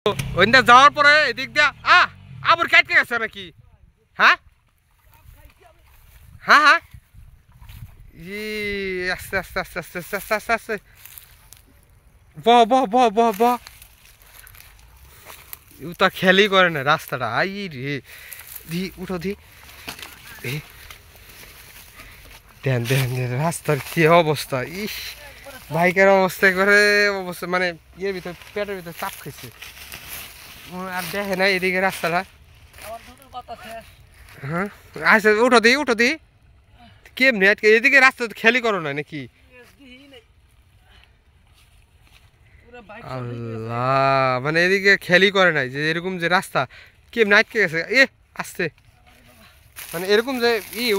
ওইটা যাওয়ার পরে এদিক দিয়া আবার কাটতে গেছে নাকি? হ্যাঁ হ্যাঁ হ্যাঁ ই আস্তে আস্তে আস্তে আস্তে আস্তে আস্তে আস্তে আস্তে বহ বহ বহ বহ বহ ও তো খেয়ালই করে না রাস্তাটা। আই রে দি উঠো দি দেন দেন রাস্তার কি অবস্থা! ইস বাইকের অবস্থা করে অবস্থা মানে ইয়ের ভিতরে পেটের ভিতরে চাপ খেয়েছে আর দেখে না এদিকে রাস্তাটা। হ্যাঁ আচ্ছা উঠো দি কেমনি আজকে এদিকে রাস্তা তো খেয়ালই করো না নাকি? আল্লাহ মানে এদিকে খেয়ালই করে নাই যে এরকম যে রাস্তা কেমনি আটকে গেছে। আসছে মানে এরকম যে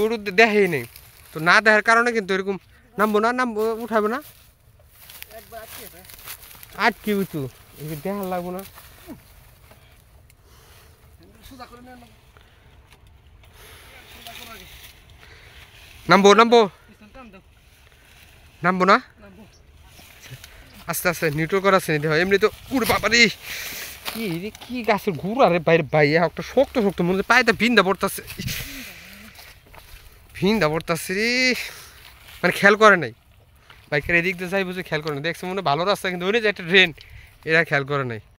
ওর দেখেই নেই তো, না দেখার কারণে কিন্তু এরকম নামবো না, উঠাবো না আটকে উঠু দেখার লাগবো না। নামবো না আস্তে আস্তে নিউট্রাল করা আছে নিতে হয়। এমনি তো উড়ে বাবারি কি গাছের ঘুর আরে বাইরে ভাই একটা শক্ত শক্ত মনে হচ্ছে পায়েতে ভিন্দা পড়তেছে রে মানে খেয়াল করে নাই বাইকের এদিক দিয়ে যাই বুঝে খেয়াল করে না। দেখছে মনে ভালো রাস্তা কিন্তু ওই যে একটা ট্রেন এরা খেয়াল করে নাই।